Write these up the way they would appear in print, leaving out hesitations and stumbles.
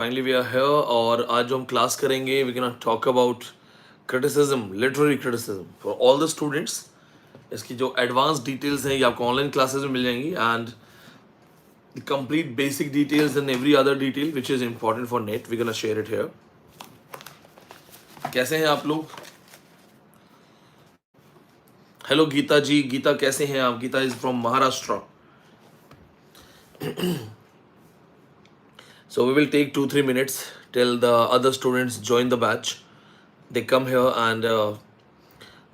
Finally we are here और आज जो हम क्लास करेंगे we gonna talk about criticism, literary criticism for all the students. इसकी जो advanced details हैं ये आपको online classes में मिल जाएंगी and the complete basic details and every other detail which is important for net we're gonna share it here. कैसे हैं आप लोग? हेलो गीता जी, गीता कैसे हैं आप? Gita is from Maharashtra. So we will take 2-3 minutes till the other students join the batch. They come here and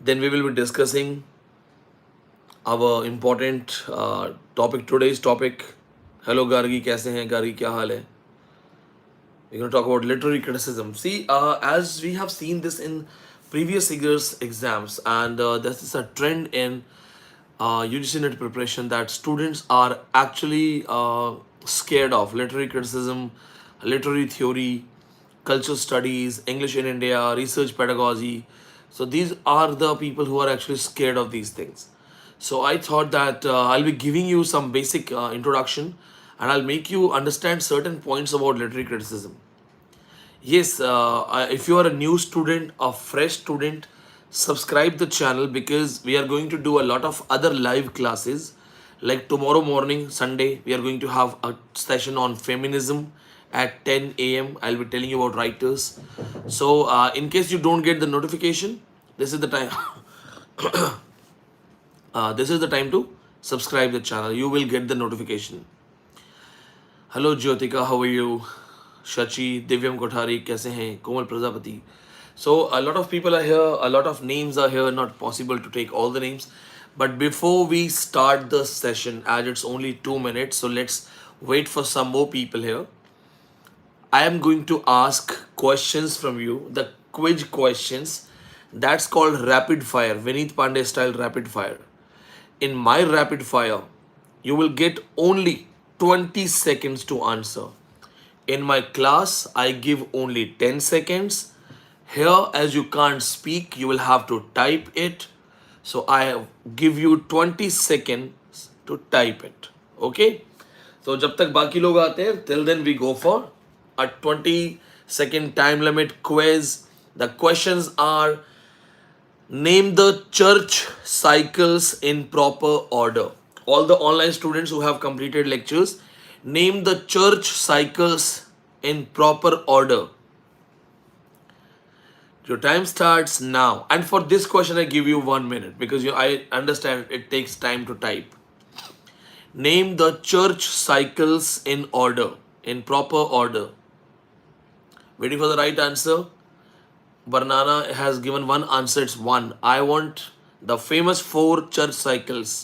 then we will be discussing our important topic, today's topic. Hello Gargi, kaise hain? Gargi, kya haal hai? We're going to talk about literary criticism. See, as we have seen this in previous years' exams, and this is a trend in UGC NET preparation that students are actually scared of literary criticism, literary theory, cultural studies, English in India, research pedagogy. So these are the people who are actually scared of these things. So I thought that I'll be giving you some basic introduction and I'll make you understand certain points about literary criticism. Yes, if you are a new student, a fresh student, subscribe the channel because we are going to do a lot of other live classes. Like tomorrow morning, Sunday, we are going to have a session on feminism at 10 a.m. I'll be telling you about writers. So, in case you don't get the notification, this is the time. This is the time to subscribe the channel. You will get the notification. Hello Jyotika, how are you? Shachi, Divyam Kothari, kaise hain? Komal Prajapati. So a lot of people are here, a lot of names are here, not possible to take all the names. But before we start the session, as it's only 2 minutes, so let's wait for some more people here. I am going to ask questions from you, the quiz questions. That's called rapid fire, Vineet Pandey style rapid fire. In my rapid fire, you will get only 20 seconds to answer. In my class, I give only 10 seconds. Here, as you can't speak, you will have to type it. So I give you 20 seconds to type it. Okay? So जब तक बाकी लोग आते हैं, till then we go for a 20-second time limit quiz. The questions are: name the church cycles in proper order. All the online students who have completed lectures, name the church cycles in proper order. Your time starts now. And for this question, I give you 1 minute because I understand it takes time to type. Name the church cycles in order, in proper order. Waiting for the right answer. Banana has given one answer, it's 1. I want the famous 4 church cycles.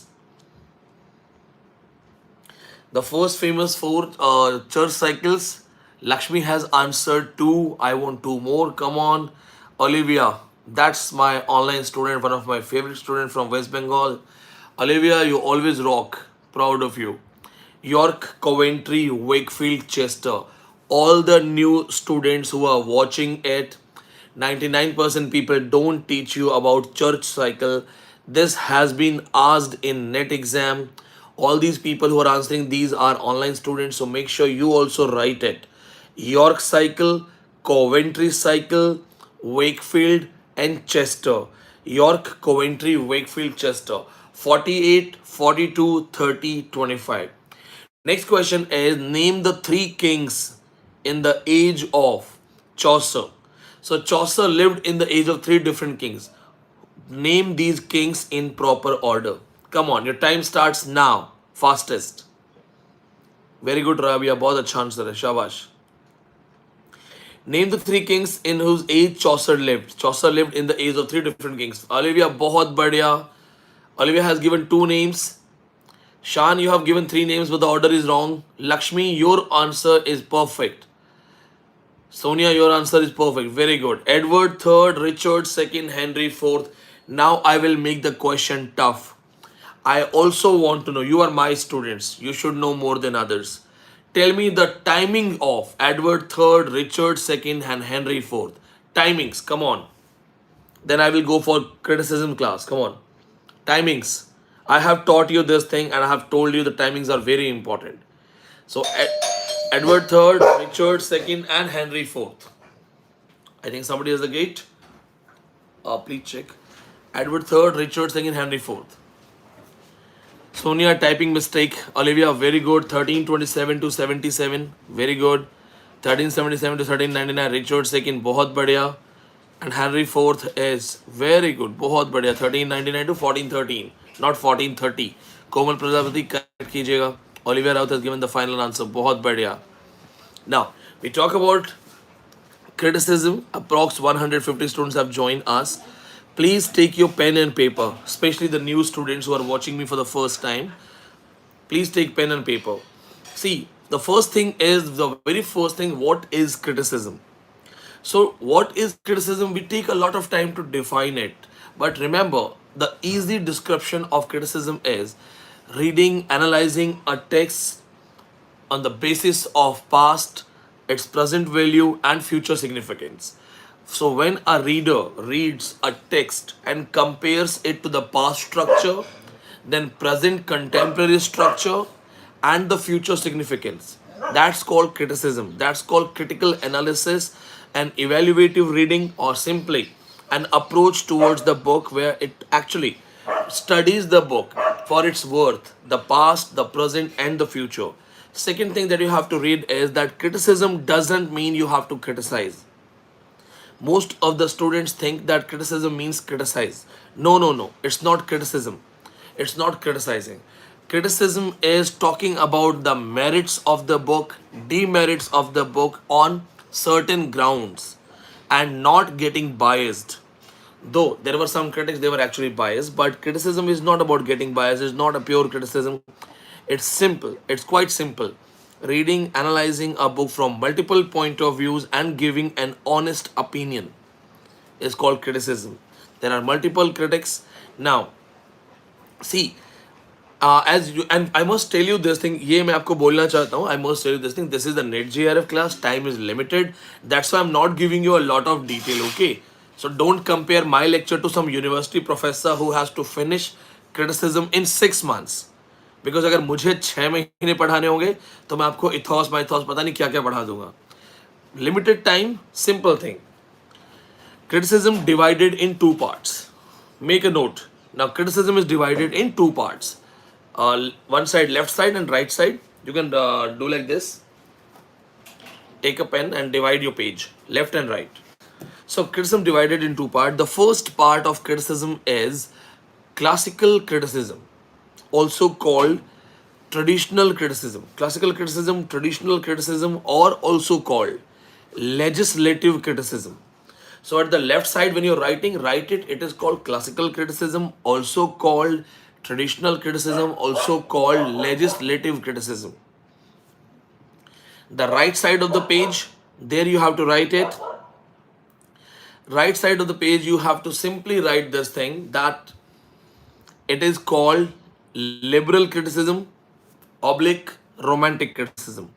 The first famous 4 church cycles. Lakshmi has answered 2. I want 2 more. Come on. Olivia, that's my online student, one of my favorite students from West Bengal. Olivia, you always rock. Proud of you. York, Coventry, Wakefield, Chester. All the new students who are watching it, 99% people don't teach you about church cycle. This has been asked in net exam. All these people who are answering these are online students, so make sure you also write it. York cycle, Coventry cycle, Wakefield and Chester. York, Coventry, Wakefield, Chester. 48, 42, 30, 25. Next question is: name the 3 kings in the age of Chaucer. So Chaucer lived in the age of 3 different kings. Name these kings in proper order. Come on, your time starts now. Fastest. Very good, Rabia. बहुत अच्छा answer है. शाबाश. Name the 3 kings in whose age Chaucer lived. Chaucer lived in the age of 3 different kings. Olivia, बहुत बढ़िया. Olivia has given 2 names. Shan, you have given 3 names, but the order is wrong. Lakshmi, your answer is perfect. Sonia, your answer is perfect. Very good. Edward III, Richard II, Henry IV. Now I will make the question tough. I also want to know, you are my students. You should know more than others. Tell me the timing of Edward III, Richard II, and Henry IV. Timings, come on. Then I will go for criticism class. Come on. Timings. I have taught you this thing and I have told you the timings are very important. So Edward III, Richard II, and Henry IV. I think somebody has the gate. Please check. Edward III, Richard II, Henry IV. Sonia, typing mistake. Olivia, very good. 1327 to 77. Very good. 1377 to 1399. Richard II, बहुत बढ़िया. And Henry IV is very good. बहुत बढ़िया. 1399 to 1413. Not 1430. Komal Prajapati, correct कीजिएगा. Olivia Raut has given the final answer. बहुत बढ़िया. Now, we talk about criticism. Approx 150 students have joined us. Please take your pen and paper, especially the new students who are watching me for the first time. Please take pen and paper. See, the first thing is the very first thing, what is criticism? So, what is criticism? We take a lot of time to define it. But remember, the easy description of criticism is reading, analyzing a text on the basis of past, its present value, and future significance. So, when a reader reads a text and compares it to the past structure, then present contemporary structure, and the future significance, that's called criticism. That's called critical analysis and evaluative reading, or simply an approach towards the book where it actually studies the book for its worth, the past, the present, and the future. Second thing that you have to read is that criticism doesn't mean you have to criticize. Most of the students think that criticism means criticize. No, no, no. It's not criticism. It's not criticizing. Criticism is talking about the merits of the book, demerits of the book on certain grounds, and not getting biased. Though there were some critics, they were actually biased, but criticism is not about getting biased. It's not a pure criticism. It's simple. It's quite simple. Reading, analyzing a book from multiple point of views and giving an honest opinion is called criticism. There are multiple critics. Now, see, as you, and I must tell you this thing, ये मैं आपको बोलना चाहता हूँ. I must tell you this thing. This is the net JRF class. Time is limited. That's why I'm not giving you a lot of detail. Okay, so don't compare my lecture to some university professor who has to finish criticism in 6 months. Because अगर मुझे 6 महीने पढ़ाने होंगे तो मैं आपको ethos Mythos पता नहीं क्या क्या पढ़ा दूंगा. Limited time, simple thing. Criticism divided in two parts. Make a note. Now, criticism is divided in two parts. One side, left side, and right side. You can do like this. Take a pen and divide your page, left and right. So, criticism divided in two parts. The first part of criticism is classical criticism, also called traditional criticism. Classical criticism, traditional criticism, or also called legislative criticism. So at the left side, when you're writing, write it. It is called classical criticism, also called traditional criticism, also called legislative criticism. The right side of the page, there you have to write it. Right side of the page, you have to simply write this thing, that it is called liberal criticism, oblique romantic criticism.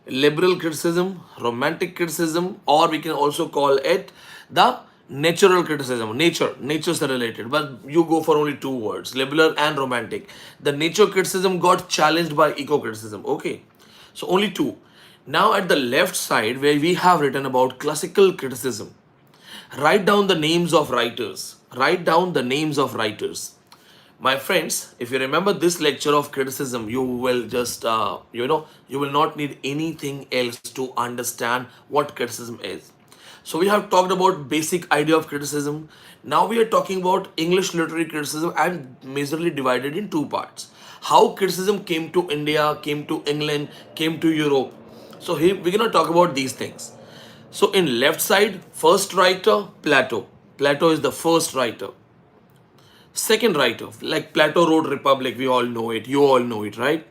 Liberal criticism, romantic criticism, or we can also call it the natural criticism. Nature is related, but you go for only two words, liberal and romantic. The nature criticism got challenged by eco criticism. Okay, so only two. Now at the left side, where we have written about classical criticism, write down the names of writers. Write down the names of writers. My friends, if you remember this lecture of criticism, you will just, you will not need anything else to understand what criticism is. So we have talked about basic idea of criticism. Now we are talking about English literary criticism, and majorly divided in two parts. How criticism came to India, came to England, came to Europe. So here we're going to talk about these things. So in left side, first writer, Plato. Plato is the first writer. Second writer, like Plato wrote Republic, we all know it, you all know it, right?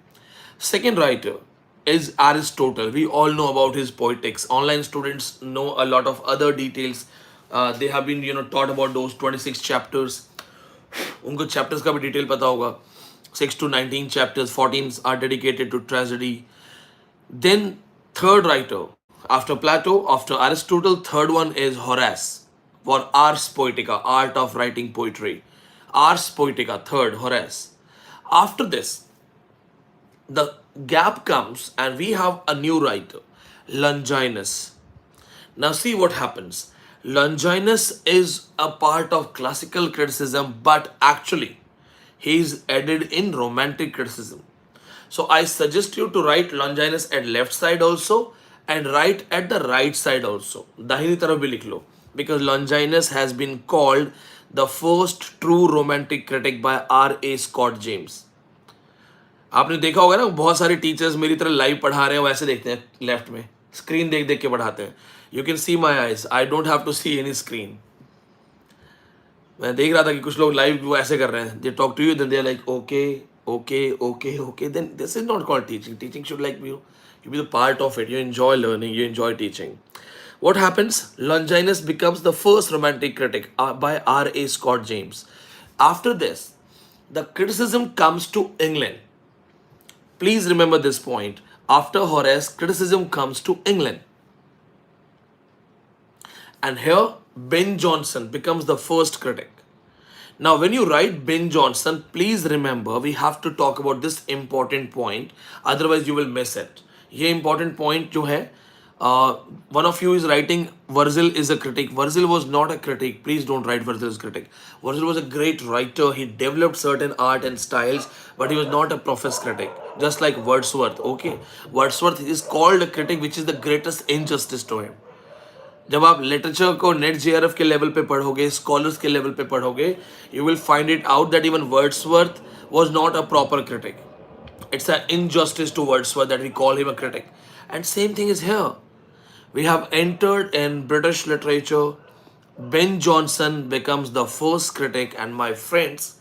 Second writer is Aristotle. We all know about his poetics. Online students know a lot of other details. They have been, taught about those 26 chapters. उनको chapters का भी detail पता होगा. 6 to 19 chapters, 14 are dedicated to tragedy. Then third writer, after Plato, after Aristotle, third one is Horace for Ars Poetica, art of writing poetry. Ars Poetica, third, Horace. After this, the gap comes and we have a new writer, Longinus. Now, see what happens. Longinus is a part of classical criticism, but actually, he is added in romantic criticism. So, I suggest you to write Longinus at left side also and write at the right side also. दाहिनी तरफ भी लिख लो. Because Longinus has been called the first true romantic critic by R.A. Scott James. आपने देखा होगा ना, बहुत सारे टीचर्स मेरी तरह लाइव पढ़ा रहे हैं, वैसे देखते हैं लेफ्ट में, स्क्रीन देख देख के पढ़ाते हैं. You can see my eyes, I don't have to see any screen. मैं देख रहा था कि कुछ लोग लाइव वो ऐसे कर रहे हैं. They talk to you, then they are like okay okay okay okay. Then this is not called teaching. Teaching should like you be the part of it. You enjoy learning, you enjoy teaching. What happens? Longinus becomes the first romantic critic by R.A. Scott James. After this, the criticism comes to England. Please remember this point. After Horace, criticism comes to England. And here, Ben Jonson becomes the first critic. Now, when you write Ben Jonson, please remember we have to talk about this important point. Otherwise, you will miss it. ये important point जो है, one of you is writing Virgil is a critic. Virgil was not a critic. Please don't write Virgil as a critic. Virgil was a great writer. He developed certain art and styles, but he was not a professed critic. Just like Wordsworth. Okay, Wordsworth is called a critic, which is the greatest injustice to him. जब आप literature को net JRF के level पे पढ़ोगे, scholars के level पे पढ़ोगे, you will find it out that even Wordsworth was not a proper critic. It's an injustice to Wordsworth that we call him a critic. And same thing is here. We have entered in British literature. Ben Jonson becomes the first critic, and my friends,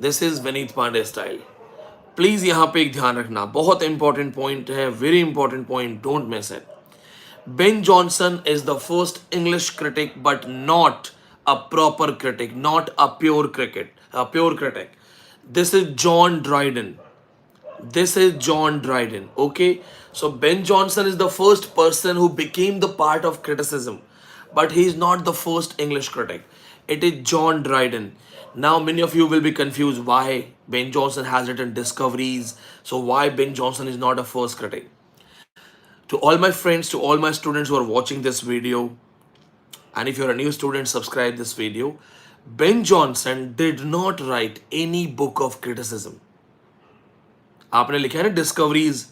this is Vineet Pandey style. Please यहाँ पे एक ध्यान रखना, बहुत important point है, very important point, don't miss it. Ben Jonson is the first English critic, but not a proper critic, not a pure critic. This is John Dryden. This is John Dryden. Okay, so Ben Jonson is the first person who became the part of criticism, but he is not the first English critic. It is John Dryden. Now, many of you will be confused why Ben Jonson has written discoveries. So, why Ben Jonson is not a first critic? To all my friends, to all my students who are watching this video, and if you're a new student, subscribe this video. Ben Jonson did not write any book of criticism. आपने लिखा है ना discoveries.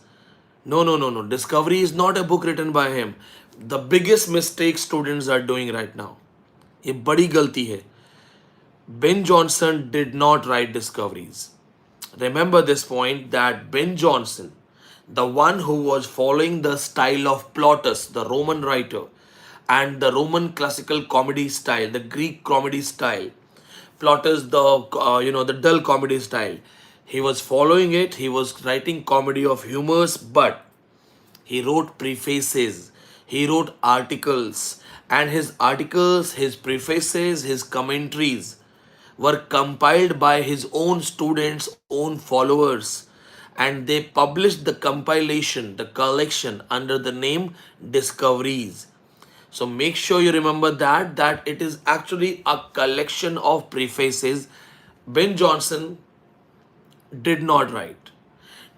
No. Discovery is not a book written by him. The biggest mistake students are doing right now. ये बड़ी गलती है. Ben Jonson did not write discoveries. Remember this point that Ben Jonson, the one who was following the style of Plautus, the Roman writer, and the Roman classical comedy style, the Greek comedy style, Plautus, the dull comedy style. He was following it. He was writing comedy of humors, but he wrote prefaces. He wrote articles, and his articles, his prefaces, his commentaries were compiled by his own students, own followers, and they published the compilation, the collection under the name Discoveries. So make sure you remember that it is actually a collection of prefaces. Ben Jonson did not write.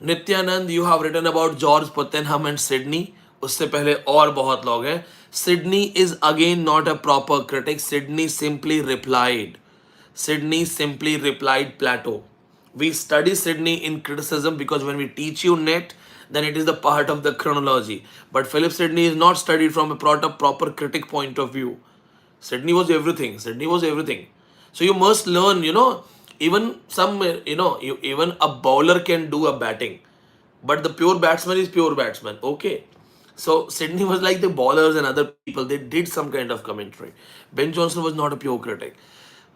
Nityanand, you have written about George Putnam and Sydney. उससे पहले और बहुत लोग हैं. Sydney is again not a proper critic. Sydney simply replied Plato. We study Sydney in criticism because when we teach you net, then it is the part of the chronology. But Philip Sidney is not studied from a proper critic point of view. Sydney was everything. So you must learn, even even a bowler can do a batting. But the pure batsman is pure batsman. Okay. So Sydney was like the bowlers and other people. They did some kind of commentary. Ben Jonson was not a pure critic.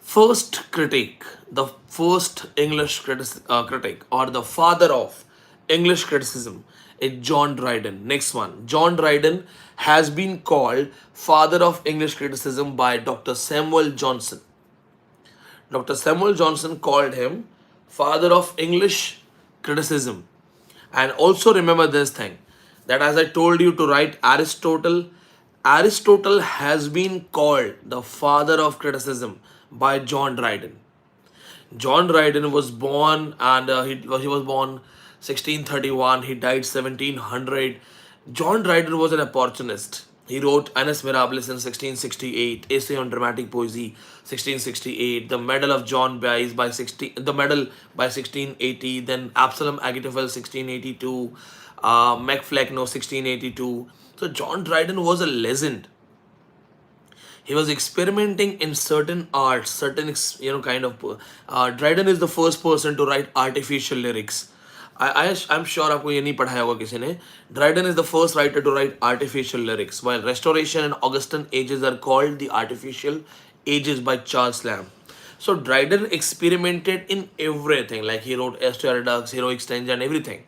First critic, the first English critic or the father of English criticism is John Dryden. Next one. John Dryden has been called father of English criticism by Dr. Samuel Johnson. Dr. Samuel Johnson called him father of English criticism. And also remember this thing, that as I told you to write Aristotle, Aristotle has been called the father of criticism by John Dryden. John Dryden was born and he was born 1631, he died 1700. John Dryden was an opportunist. He wrote Annus Mirabilis in 1668, Essay on Dramatic Poesy, 1668, The Medal of John Byes by 16, The Medal by 1680, then Absalom Agitophel 1682, Macflecknoe 1682. So John Dryden was a legend. He was experimenting in certain arts, certain kind of. Dryden is the first person to write artificial lyrics. I'm sure आपको ये नहीं पढ़ाया होगा किसी ने. Dryden is the first writer to write artificial lyrics, while Restoration and Augustan ages are called the artificial ages by Charles Lamb. So Dryden experimented in everything, like he wrote Estuary Ducks, Heroic Stanza, and everything.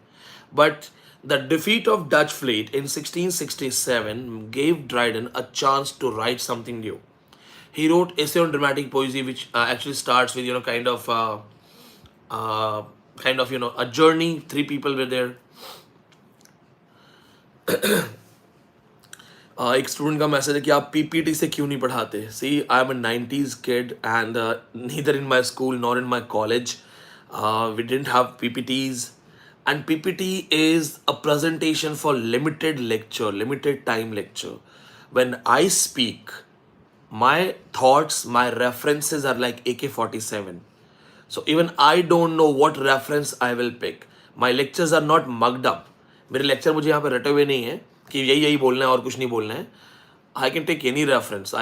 But the defeat of Dutch fleet in 1667 gave Dryden a chance to write something new. He wrote Essay on Dramatic Poesy, which actually starts with uh, a journey. Three people were there. एक student का message है कि आप PPT से क्यों नहीं पढ़ाते. See I am a 90s kid and neither in my school nor in my college we didn't have PPTs, and PPT is a presentation for limited lecture, limited time lecture. When I speak, my thoughts, my references are like AK-47. So even I don't know what reference I will pick. My lectures are not mugged up. मेरे lecture मुझे यहाँ पे रटे हुए नहीं है कि यही यही बोलना है और कुछ नहीं बोलना है. I can take any reference.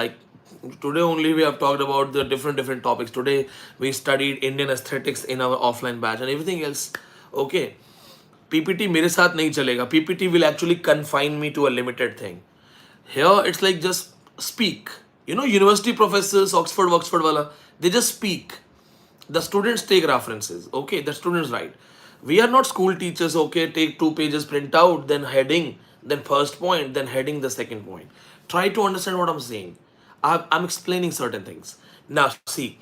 Today only we have talked about the different topics. Today we studied Indian aesthetics in our offline batch and everything else. Okay. PPT मेरे साथ नहीं चलेगा. PPT will actually confine me to a limited thing. Here it's like just speak. University professors, Oxford wala, they just speak. The students take references. Okay, the students write. We are not school teachers. Okay, take 2 pages, print out, then heading, then first point, then heading the second point. Try to understand what I'm saying. I'm explaining certain things. Now, see,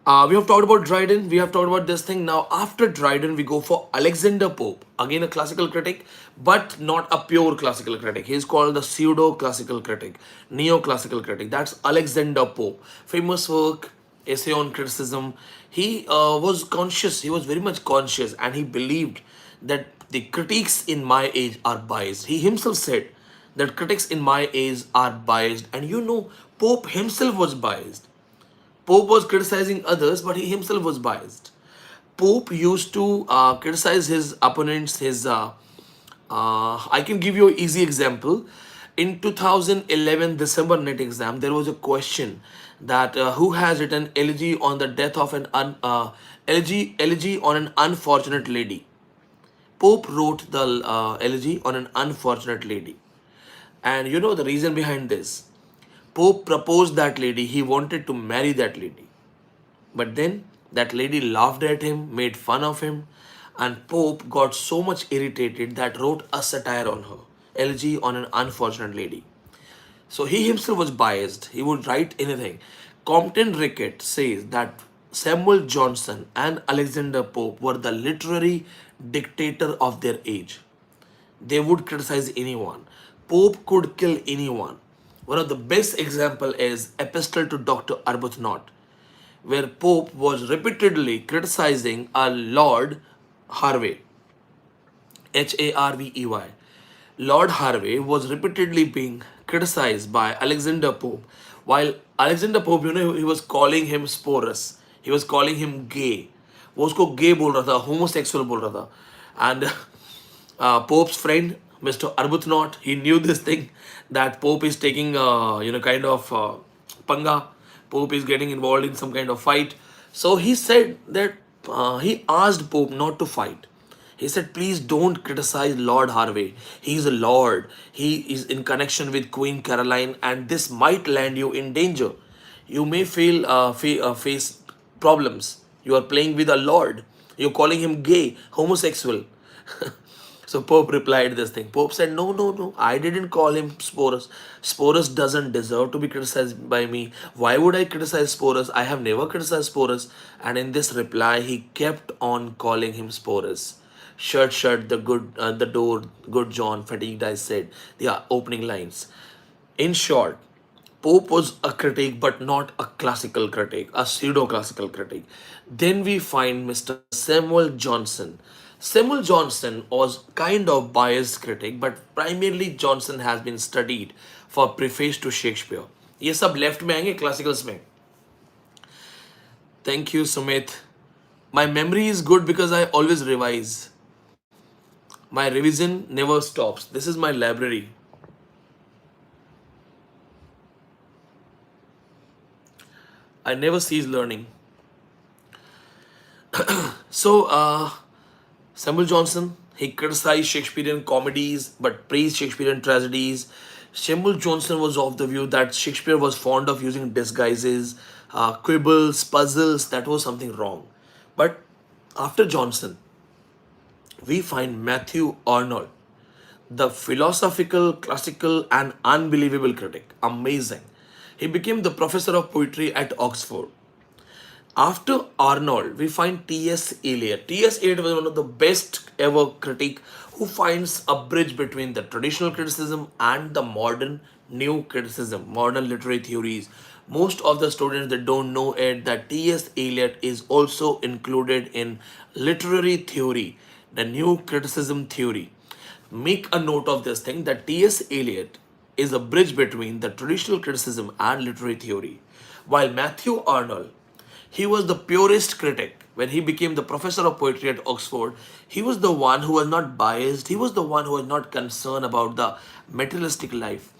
we have talked about Dryden, we have talked about this thing. Now, after Dryden, we go for Alexander Pope. Again, a classical critic, but not a pure classical critic. He's called the pseudo-classical critic, neo-classical critic. That's Alexander Pope. Famous work, Essay on Criticism. He was conscious, he was very much conscious, and he believed that the critics in my age are biased. He himself said that critics in my age are biased, and Pope himself was biased. Pope was criticizing others, but he himself was biased. Pope used to criticize his opponents. I can give you an easy example. In 2011 December net exam, there was a question that who has written elegy on the death of elegy on an unfortunate lady. Pope wrote the elegy on an unfortunate lady, and the reason behind this. Pope proposed that lady. He wanted to marry that lady. But then that lady laughed at him, made fun of him, and Pope got so much irritated that wrote a satire on her, elegy on an unfortunate lady. So he himself was biased. He would write anything. Compton Rickett says that Samuel Johnson and Alexander Pope were the literary dictator of their age. They would criticize anyone. Pope could kill anyone. One of the best example is Epistle to Dr. Arbuthnot, where Pope was repeatedly criticizing a Lord Harvey, Harvey. Lord Harvey was repeatedly being criticized by Alexander Pope, while Alexander Pope, he was calling him sporus. He was calling him gay. वो उसको gay बोल रहा था, homosexual बोल रहा था. And Pope's friend, Mr. Arbuthnot, he knew this thing that Pope is taking, panga. Pope is getting involved in some kind of fight. So he said that he asked Pope not to fight. He said, please don't criticize Lord Harvey. He is a lord. He is in connection with Queen Caroline, and this might land you in danger. You may face problems. You are playing with a lord. You're calling him gay, homosexual. So Pope replied this thing. Pope said, no, I didn't call him Sporus. Sporus doesn't deserve to be criticized by me. Why would I criticize Sporus? I have never criticized Sporus. And in this reply, he kept on calling him Sporus. Shut the door, good John, fatigued, I said. The opening lines. In short, Pope was a critic, but not a classical critic, a pseudo-classical critic. Then we find Mr. Samuel Johnson. Samuel Johnson was kind of biased critic, but primarily Johnson has been studied for preface to Shakespeare. ये सब left में आएंगे classicals में. Thank you, Sumit. My memory is good because I always revise. My revision never stops. This is my library. I never cease learning. So, Samuel Johnson, he criticized Shakespearean comedies but praised Shakespearean tragedies. Samuel Johnson was of the view that Shakespeare was fond of using disguises, quibbles, puzzles. That was something wrong. But after Johnson, we find Matthew Arnold, the philosophical, classical, and unbelievable critic. Amazing. He became the professor of poetry at Oxford. After Arnold, we find T.S. Eliot. T.S. Eliot was one of the best ever critic who finds a bridge between the traditional criticism and the modern new criticism, modern literary theories. Most of the students that don't know it, that T.S. Eliot is also included in literary theory, the new criticism theory. Make a note of this thing that T.S. Eliot is a bridge between the traditional criticism and literary theory, while Matthew Arnold, he was the purest critic. When he became the professor of poetry at Oxford, he was the one who was not biased. He was the one who was not concerned about the materialistic life.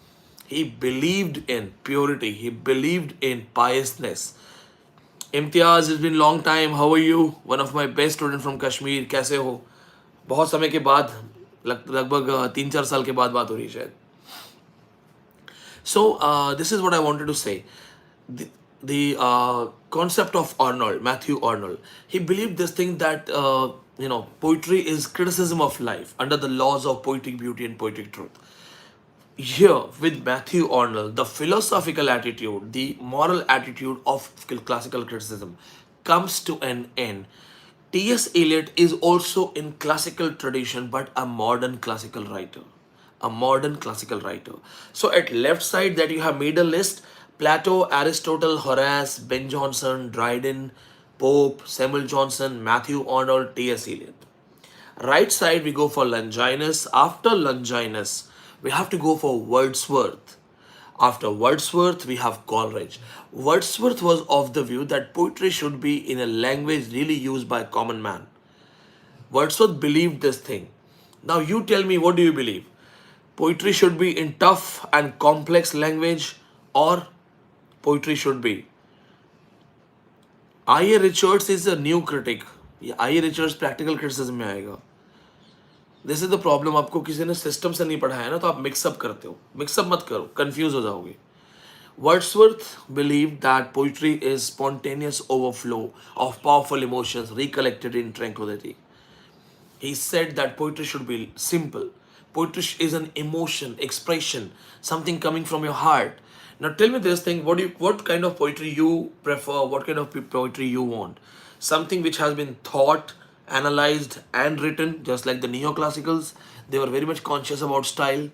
He believed in purity. He believed in piousness. Imtiaz, it's been long time, how are you? One of my best student from Kashmir. कैसे हो? बहुत समय के बाद, लगभग 3-4 साल के बाद बात हो रही है शायद. So this is what I wanted to say. The concept of Arnold, Matthew Arnold, he believed this thing that poetry is criticism of life under the laws of poetic beauty and poetic truth. Here with Matthew Arnold, the philosophical attitude, the moral attitude of classical criticism comes to an end. T.S. Eliot is also in classical tradition, but a modern classical writer. A modern classical writer. So at left side that you have made a list: Plato, Aristotle, Horace, Ben Jonson, Dryden, Pope, Samuel Johnson, Matthew Arnold, T.S. Eliot. Right side we go for Longinus. After Longinus, we have to go for Wordsworth. After Wordsworth, we have Coleridge. Wordsworth was of the view that poetry should be in a language really used by common man. Wordsworth believed this thing. Now you tell me, what do you believe? Poetry should be in tough and complex language, or poetry should be? I.A. Richards is a new critic. I.A. Richards practical criticism में आएगा. This is the problem. आपको किसी ने system से नहीं पढ़ाया ना, तो आप मिक्सअप करते हो. मिक्सअप मत करो, कंफ्यूज हो जाओगे. Wordsworth believed that poetry is spontaneous overflow of powerful emotions recollected in tranquility. He said that poetry should be simple. Poetry is an emotion, expression, something coming from your heart. Now tell me this thing, what kind of poetry you prefer, what kind of poetry you want? Something which has been thought, analyzed and written, just like the neoclassicals. They were very much conscious about style.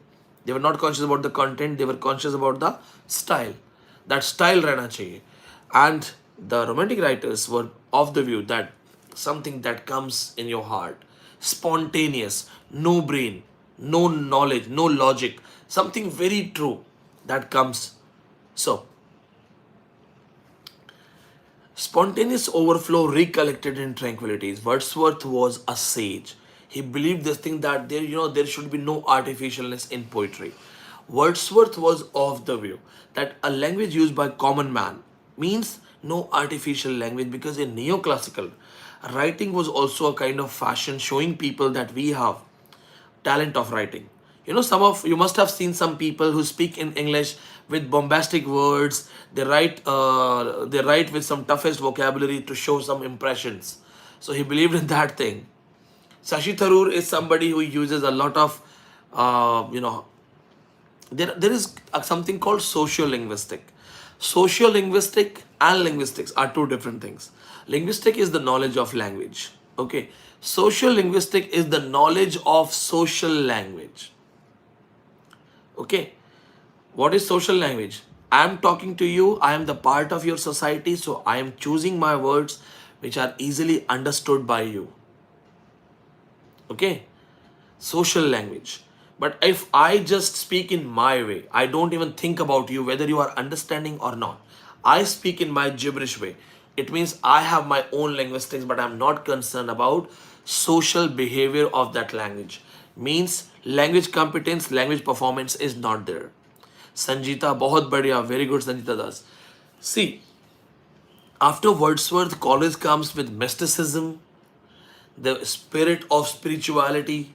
They were not conscious about the content, they were conscious about the style. That style rehna chahiye. And the romantic writers were of the view that something that comes in your heart, spontaneous, no brain, no knowledge, no logic, something very true that comes. So spontaneous overflow recollected in tranquilities. Wordsworth was a sage. He believed this thing that there should be no artificialness in poetry. Wordsworth was of the view that a language used by common man means no artificial language, because in neoclassical writing was also a kind of fashion showing people that we have talent of writing. Some of you must have seen some people who speak in English with bombastic words. They write with some toughest vocabulary to show some impressions. So he believed in that thing. Sashi Tharoor is somebody who uses a lot of, there is something called sociolinguistic. Sociolinguistic and linguistics are two different things. Linguistic is the knowledge of language. Okay. Sociolinguistic is the knowledge of social language. Okay. What is social language? I am talking to you. I am the part of your society. So I am choosing my words which are easily understood by you. Okay, social language. But if I just speak in my way, I don't even think about you whether you are understanding or not. I speak in my gibberish way. It means I have my own linguistics, but I'm not concerned about social behavior of that language. Means language competence, language performance is not there. Sanjita, बहुत बढ़िया, very good Sanjita Das. See, after Wordsworth, college comes with mysticism, the spirit of spirituality,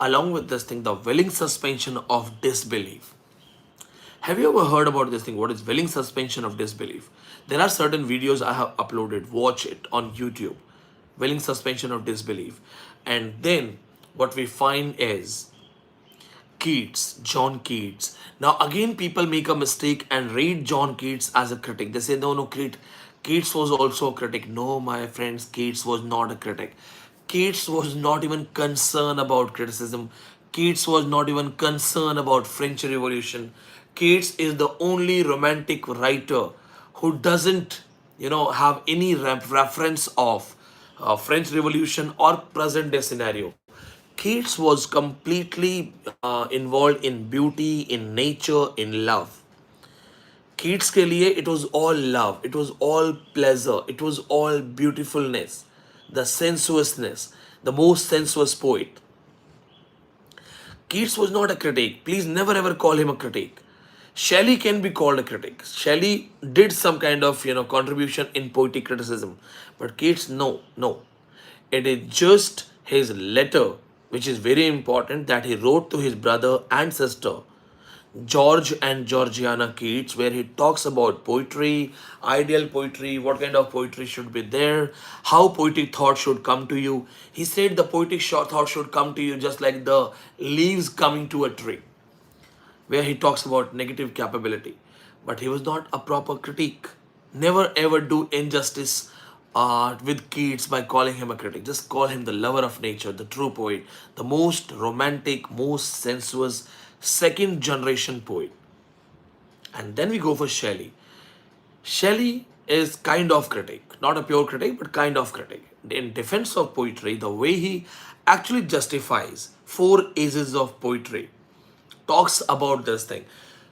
along with this thing, the willing suspension of disbelief. Have you ever heard about this thing? What is willing suspension of disbelief? There are certain videos I have uploaded. Watch it on YouTube. Willing suspension of disbelief. And then what we find is Keats, John Keats. Now again, people make a mistake and read John Keats as a critic. They say, no, Keats was also a critic. No, my friends, Keats was not a critic. Keats was not even concerned about criticism. Keats was not even concerned about French Revolution. Keats is the only romantic writer who doesn't, have any reference of French Revolution or present day scenario. Keats was completely involved in beauty, in nature, in love. Keats के लिए it was all love, it was all pleasure, it was all beautifulness, the sensuousness, the most sensuous poet. Keats was not a critic. Please never ever call him a critic. Shelley can be called a critic. Shelley did some kind of contribution in poetic criticism, but Keats, no, no. It is just his letter, which is very important, that he wrote to his brother and sister, George and Georgiana Keats, where he talks about poetry, ideal poetry, what kind of poetry should be there, how poetic thought should come to you. He said the poetic thought should come to you just like the leaves coming to a tree, where he talks about negative capability. But he was not a proper critique. Never ever do injustice with Keats by calling him a critic. Just call him the lover of nature, the true poet, the most romantic, most sensuous, second generation poet. And then we go for Shelley. Shelley is kind of critic, not a pure critic, but kind of critic. In defense of poetry, the way he actually justifies four ages of poetry, talks about this thing.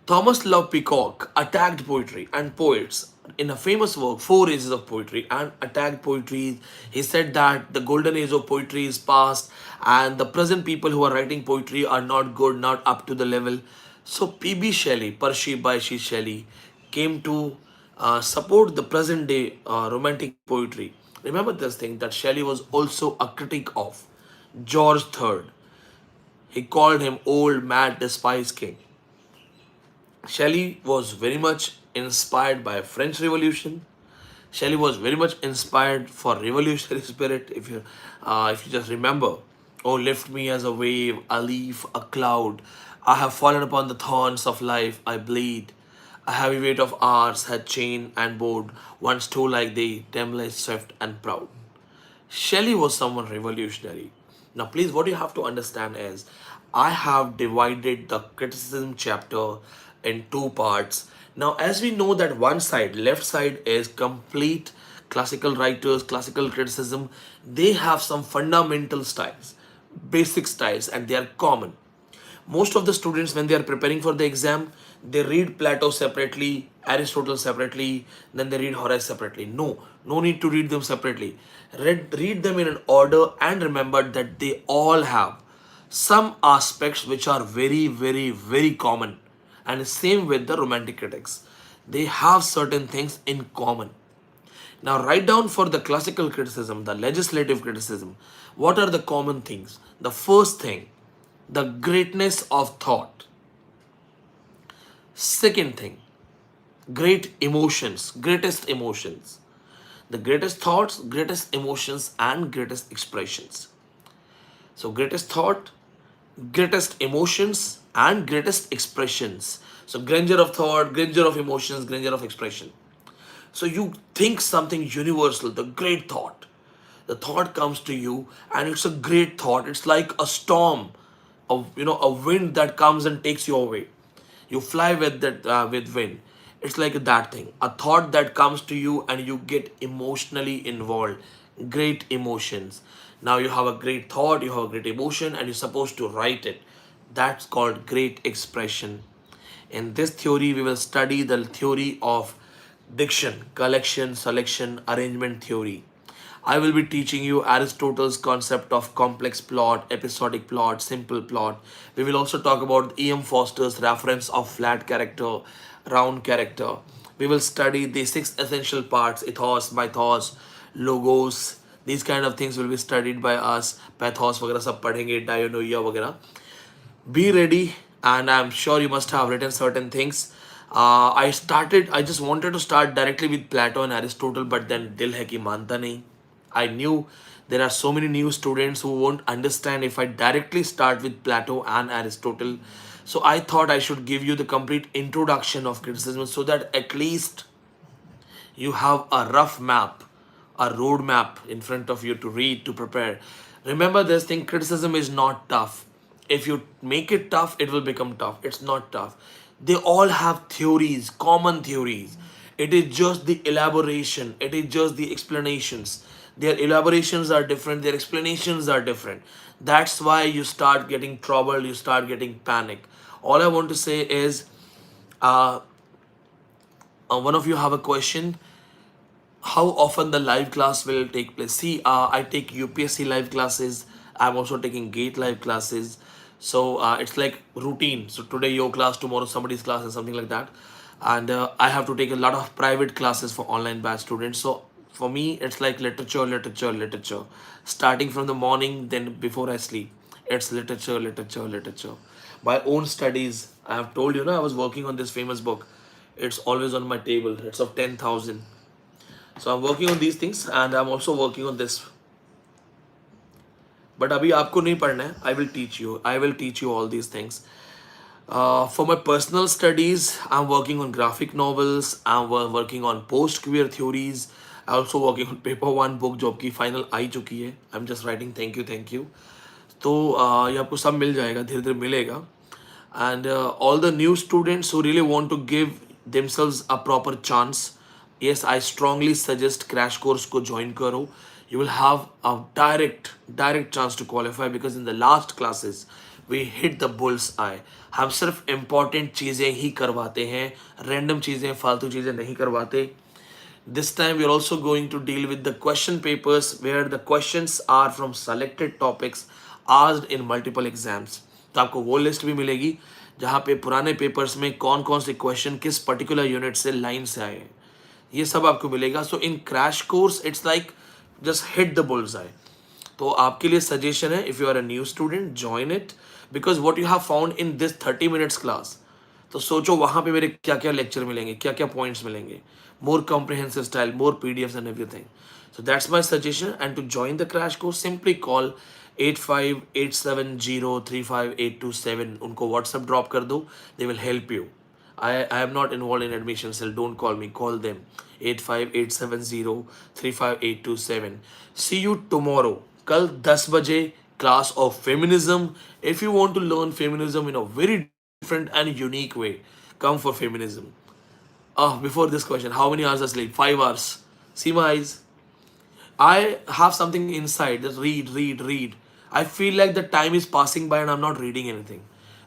Thomas Love Peacock attacked poetry and poets in a famous work, Four Ages of Poetry, and attacked poetry. He said that the golden age of poetry is past and the present people who are writing poetry are not good, not up to the level. So P.B. Shelley, Percy Bysshe Shelley, came to support the present day romantic poetry. Remember this thing that Shelley was also a critic of George III. He called him old, mad, despised king. Shelley was very much inspired by French Revolution. Shelley was very much inspired for revolutionary spirit. If you just remember, oh, lift me as a wave, a leaf, a cloud. I have fallen upon the thorns of life. I bleed. A heavy weight of hours had chained and board. Once too like thee, timely, swift, and proud. Shelley was someone revolutionary. Now, please, what you have to understand is I have divided the criticism chapter in two parts. Now, as we know that one side, left side, is complete classical writers, classical criticism. They have some fundamental styles, basic styles, and they are common. Most of the students, when they are preparing for the exam, they read Plato separately, Aristotle separately, then they read Horace separately. No, no need to read them separately. Read them in an order and remember that they all have some aspects which are very, very, very common. And same with the romantic critics. They have certain things in common. Now, write down for the classical criticism, the legislative criticism, what are the common things? The first thing, the greatness of thought. Second thing, great emotions, greatest emotions. The greatest thoughts, greatest emotions, and greatest expressions. So, greatest thought, greatest emotions, and greatest expressions. So, grandeur of thought, grandeur of emotions, grandeur of expression. So, you think something universal, the great thought. The thought comes to you, and it's a great thought. It's like a storm, a wind that comes and takes you away. You fly with that with wind. It's like that thing, a thought that comes to you and you get emotionally involved. Great emotions. Now you have a great thought, you have a great emotion, and you're supposed to write it. That's called great expression. In this theory, we will study the theory of diction, collection, selection, arrangement theory. I will be teaching you Aristotle's concept of complex plot, episodic plot, simple plot. We will also talk about E.M. Foster's reference of flat character, round character. We will study the six essential parts, ethos, mythos, logos. These kind of things will be studied by us. Pathos वगैरह सब पढ़ेंगे, dianoia वगैरह. Be ready, and I'm sure you must have written certain things. I just wanted to start directly with Plato and Aristotle, but then dil hai ki manta nahi. I knew there are so many new students who won't understand if I directly start with Plato and Aristotle. So I thought I should give you the complete introduction of criticism so that at least you have a rough map, a road map in front of you to read, to prepare. Remember this thing, criticism is not tough. If you make it tough, it will become tough. It's not tough. They all have theories, common theories. It is just the elaboration, it is just the explanations. Their elaborations are different, their explanations are different. That's why you start getting troubled, you start getting panic. All I want to say is, uh, one of you have a question, how often the live class will take place. See, I take UPSC live classes, I'm also taking gate live classes. So it's like routine. So today your class, tomorrow somebody's class, and something like that. And I have to take a lot of private classes for online batch students. So for me it's like literature, literature, literature, starting from the morning, then before I sleep it's literature, literature, literature. My own studies, I have told you, I was working on this famous book. It's always on my table, it's of 10,000. So I'm working on these things, and I'm also working on this. But अभी आपको नहीं पढ़ना है. I will teach you all these things. For my personal studies, I'm working on graphic novels, I'm working on post queer theories. I'm also working on paper one book जो आपकी final आई चुकी है. I'm just writing thank you. तो ये आपको सब मिल जाएगा, धीरे धीरे मिलेगा. And all the new students who really want to give themselves a proper chance, yes, I strongly suggest crash course को join करो. You will have a direct chance to qualify, because in the last classes we hit the bull's eye. हम सिर्फ important चीज़ें ही करवाते हैं, random चीज़ें, फालतू चीज़ें नहीं करवाते. This time we are also going to deal with the question papers, where the questions are from selected topics asked in multiple exams. तो आपको वो लिस्ट भी मिलेगी जहाँ पे पुराने पेपर्स में कौन कौन से क्वेश्चन किस पर्टिकुलर यूनिट से लाइन से आए हैं, ये सब आपको मिलेगा. So in crash course it's like just hit the bull's eye. तो आपके लिए सजेशन है, if you are a new student, join it, because what you have found in this 30 minutes class, तो सोचो वहाँ पे मेरे क्या क्या लेक्चर मिलेंगे, क्या क्या पॉइंट्स मिलेंगे, मोर comprehensive style, more PDFs and everything. So that's my suggestion. And to join the crash course, simply call 8587035827. उनको WhatsApp drop कर दो, they will help you. I am not involved in admission cell. Don't call me. Call them. 8587035827. See you tomorrow. कल 10 बजे class of feminism. If you want to learn feminism in a very different and unique way, come for feminism. Before this question, how many hours I sleep? 5 hours. See my eyes. I have something inside that read. I feel like the time is passing by and I'm not reading anything.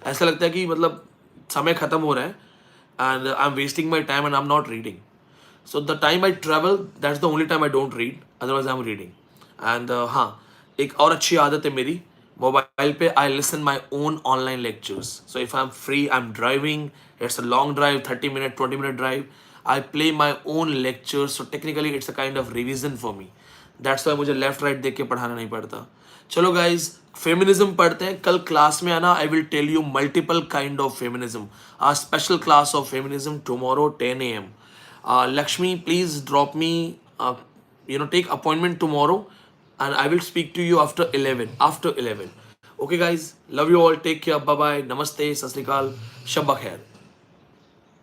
ऐसा लगता है कि मतलब समय खत्म हो रहा है and I'm wasting my time and I'm not reading. So the time I travel, that's the only time I don't read. Otherwise I'm reading. And हाँ, एक और अच्छी आदत है मेरी, मोबाइल पे I listen my own online lectures. So if I'm free, I'm driving, it's a long drive, 30-minute, 20-minute drive, I play my own lectures. So technically it's a kind of revision for me. That's why मुझे left right देख के पढ़ाना नहीं पड़ता. चलो guys, feminism पढ़ते हैं. कल क्लास में आना, I will tell you multiple kind of feminism. A special class of feminism tomorrow 10 AM. Lakshmi, please drop me, take appointment tomorrow, and I will speak to you after 11. Okay guys, love you all, take care, bye bye, namaste, sat sri akal, shabba khair.